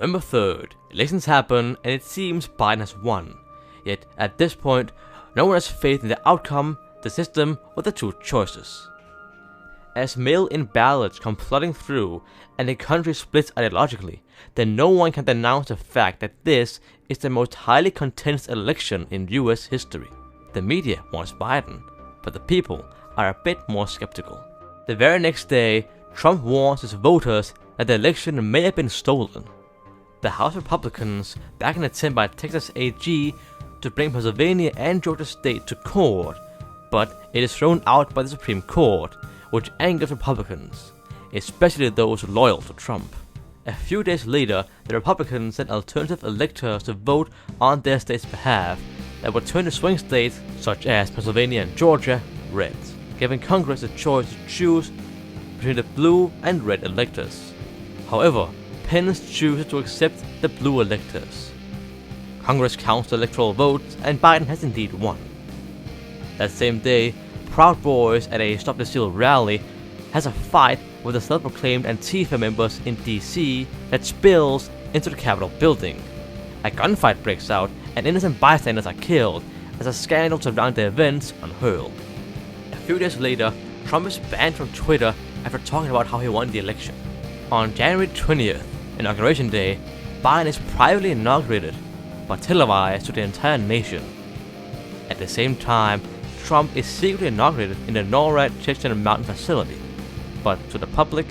November 3rd, elections happen and it seems Biden has won. Yet at this point, no one has faith in the outcome, the system, or the two choices. As mail-in ballots come flooding through and the country splits ideologically, then no one can denounce the fact that this is the most highly contentious election in US history. The media wants Biden, but the people are a bit more skeptical. The very next day, Trump warns his voters that the election may have been stolen. The House Republicans back an attempt by Texas AG to bring Pennsylvania and Georgia State to court, but it is thrown out by the Supreme Court, which angers Republicans, especially those loyal to Trump. A few days later, the Republicans sent alternative electors to vote on their state's behalf that would turn the swing states, such as Pennsylvania and Georgia, red, giving Congress the choice to choose between the blue and red electors. However, Pence chooses to accept the blue electors. Congress counts the electoral votes and Biden has indeed won. That same day, Proud Boys at a Stop the Steal rally has a fight with the self-proclaimed Antifa members in DC that spills into the Capitol building. A gunfight breaks out and innocent bystanders are killed as a scandal surrounding the events unfurls. A few days later, Trump is banned from Twitter after talking about how he won the election. On January 20th, Inauguration Day, Biden is privately inaugurated, but televised to the entire nation. At the same time, Trump is secretly inaugurated in the NORAD Chechen mountain facility, but to the public,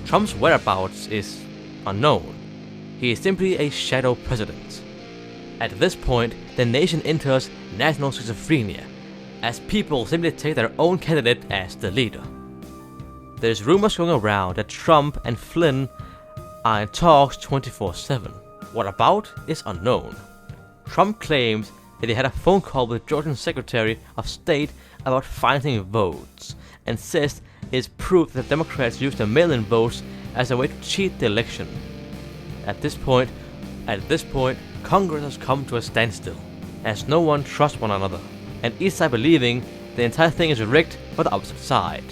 Trump's whereabouts is unknown. He is simply a shadow president. At this point, the nation enters national schizophrenia, as people simply take their own candidate as the leader. There's rumors going around that Trump and Flynn are in talks 24/7. What about is unknown. Trump claims that he had a phone call with Georgian Secretary of State about financing votes, and says it is proof that Democrats used the mail-in votes as a way to cheat the election. At this point, Congress has come to a standstill, as no one trusts one another, and each side believing the entire thing is rigged for the opposite side.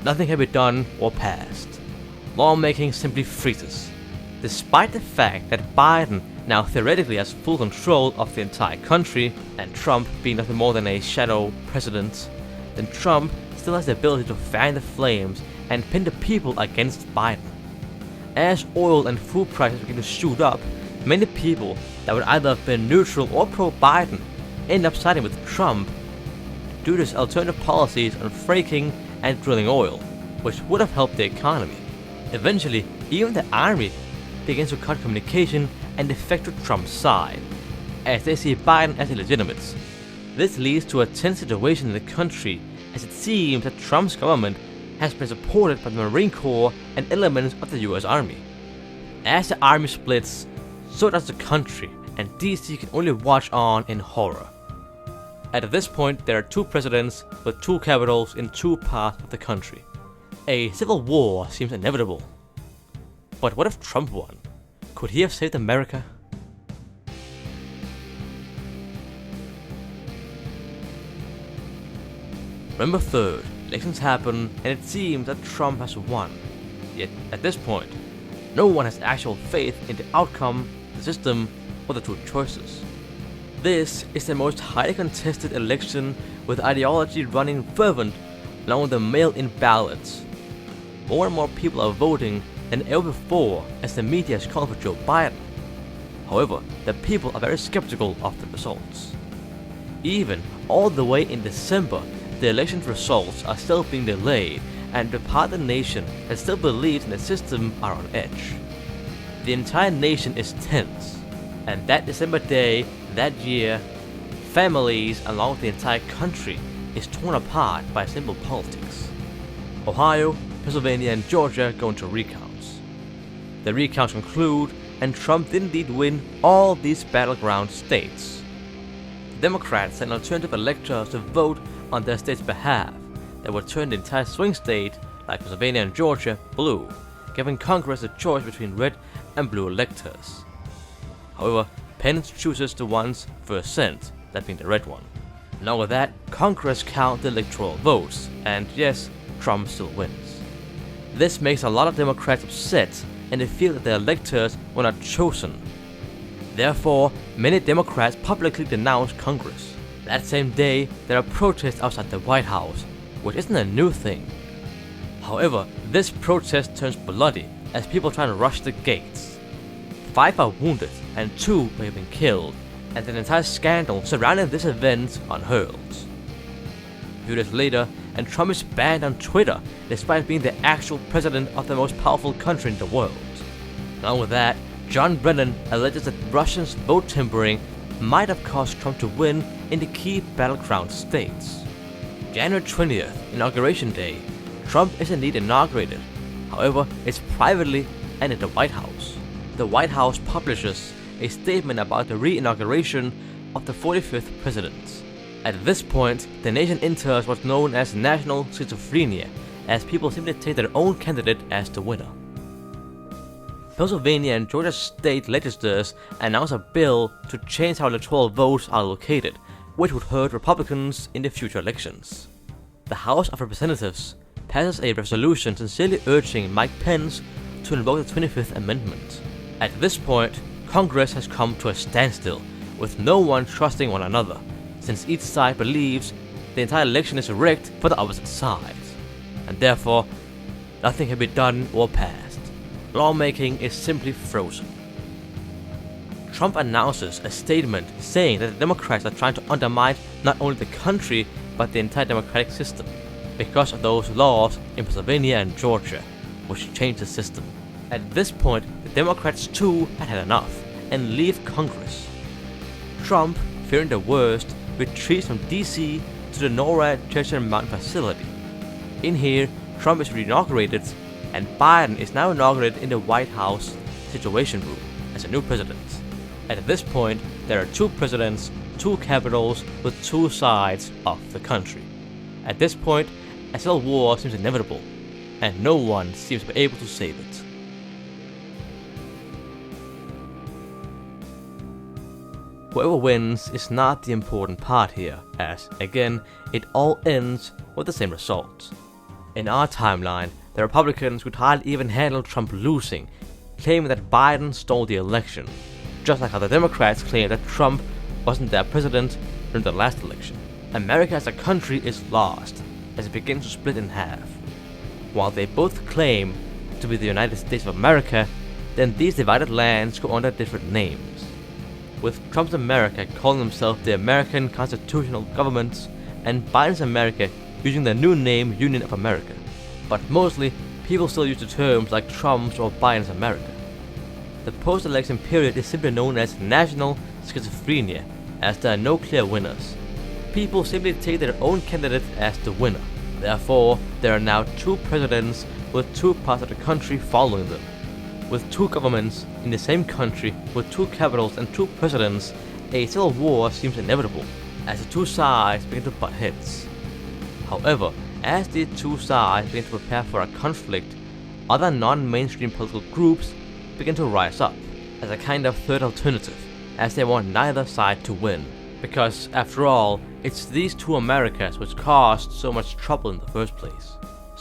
Nothing can be done or passed. Lawmaking simply freezes. Despite the fact that Biden now theoretically has full control of the entire country, and Trump being nothing more than a shadow president, then Trump still has the ability to fan the flames and pin the people against Biden. As oil and food prices begin to shoot up, many people that would either have been neutral or pro-Biden end up siding with Trump due to his alternative policies on fracking and drilling oil, which would have helped the economy. Eventually, even the army begins to cut communication and defect to Trump's side, as they see Biden as illegitimate. This leads to a tense situation in the country, as it seems that Trump's government has been supported by the Marine Corps and elements of the US Army. As the army splits, so does the country, and DC can only watch on in horror. At this point, there are two presidents with two capitals in two parts of the country. A civil war seems inevitable. But what if Trump won? Could he have saved America? November 3rd, elections happen and it seems that Trump has won. Yet at this point, no one has actual faith in the outcome, the system, or the two choices. This is the most highly contested election, with ideology running fervent along with the mail-in ballots. More and more people are voting than ever before, as the media is calling for Joe Biden. However, the people are very skeptical of the results. Even all the way in December, the election results are still being delayed, and the part of the nation that still believes in the system are on edge. The entire nation is tense, and that December day, that year, families along with the entire country is torn apart by simple politics. Ohio, Pennsylvania, and Georgia go into recounts. The recounts conclude, and Trump did indeed win all these battleground states. The Democrats sent alternative electors to vote on their state's behalf that would turn the entire swing state, like Pennsylvania and Georgia, blue, giving Congress a choice between red and blue electors. However, Pence chooses the ones first sent, that being the red one. Along with that, Congress count the electoral votes, and yes, Trump still wins. This makes a lot of Democrats upset, and they feel that their electors were not chosen. Therefore, many Democrats publicly denounced Congress. That same day, there are protests outside the White House, which isn't a new thing. However, this protest turns bloody as people try to rush the gates. 5 are wounded and 2 may have been killed, and an entire scandal surrounding this event unfurls. A few days later, and Trump is banned on Twitter despite being the actual president of the most powerful country in the world. Along with that, John Brennan alleges that Russians' vote tampering might have caused Trump to win in the key battleground states. January 20th, Inauguration Day, Trump is indeed inaugurated. However, it's privately and in the White House. The White House publishes a statement about the re-inauguration of the 45th president. At this point, the nation enters what's known as national schizophrenia, as people simply take their own candidate as the winner. Pennsylvania and Georgia state legislatures announced a bill to change how electoral votes are allocated, which would hurt Republicans in the future elections. The House of Representatives passes a resolution sincerely urging Mike Pence to invoke the 25th Amendment. At this point, Congress has come to a standstill, with no one trusting one another, since each side believes the entire election is rigged for the opposite side, and therefore, nothing can be done or passed. Lawmaking is simply frozen. Trump announces a statement saying that the Democrats are trying to undermine not only the country but the entire democratic system because of those laws in Pennsylvania and Georgia, which changed the system. At this point, the Democrats too had enough and leave Congress. Trump, fearing the worst, retreats from DC to the NORAD Treasure Mountain facility. In here, Trump is re-inaugurated, and Biden is now inaugurated in the White House Situation Room as a new president. At this point, there are 2 presidents, 2 capitals with 2 sides of the country. At this point, a civil war seems inevitable, and no one seems to be able to save it. Whoever wins is not the important part here, as, again, it all ends with the same result. In our timeline, the Republicans could hardly even handle Trump losing, claiming that Biden stole the election, just like how the Democrats claim that Trump wasn't their president during the last election. America as a country is lost, as it begins to split in half. While they both claim to be the United States of America, then these divided lands go under different names, with Trump's America calling themselves the American Constitutional Government, and Biden's America using the new name Union of America. But mostly, people still use the terms like Trump's or Biden's America. The post-election period is simply known as national schizophrenia, as there are no clear winners. People simply take their own candidate as the winner. Therefore, there are now 2 presidents with 2 parts of the country following them. With 2 governments in the same country with 2 capitals and 2 presidents, a civil war seems inevitable, as the 2 sides begin to butt heads. However, as the 2 sides begin to prepare for a conflict, other non-mainstream political groups begin to rise up as a kind of third alternative, as they want neither side to win. Because, after all, it's these 2 Americas which caused so much trouble in the first place.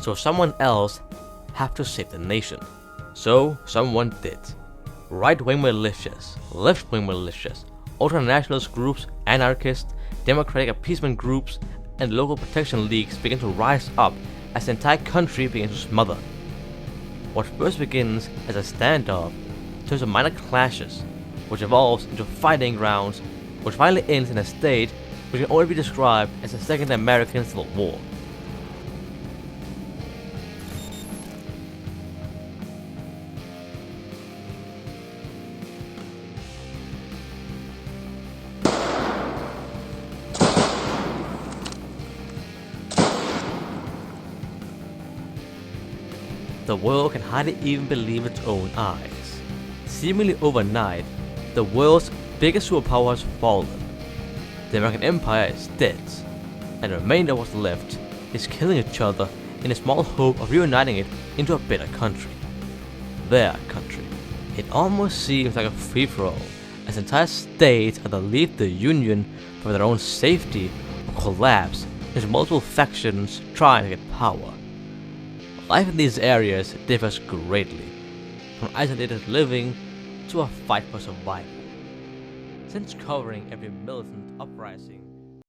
So someone else have to save the nation. So someone did. Right-wing militias, left-wing militias, ultra-nationalist groups, anarchists, democratic appeasement groups, and local protection leagues begin to rise up as the entire country begins to smother. What first begins as a standoff turns to minor clashes, which evolves into fighting grounds, which finally ends in a state which can only be described as the Second American Civil War. The world can hardly even believe its own eyes. Seemingly overnight, the world's biggest superpower has fallen. The American Empire is dead, and the remainder of what's left is killing each other in a small hope of reuniting it into a better country. Their country. It almost seems like a free-for-all, as entire states either leave the Union for their own safety or collapse into multiple factions trying to get power. Life in these areas differs greatly. from isolated living to a fight for survival. Since covering every militant uprising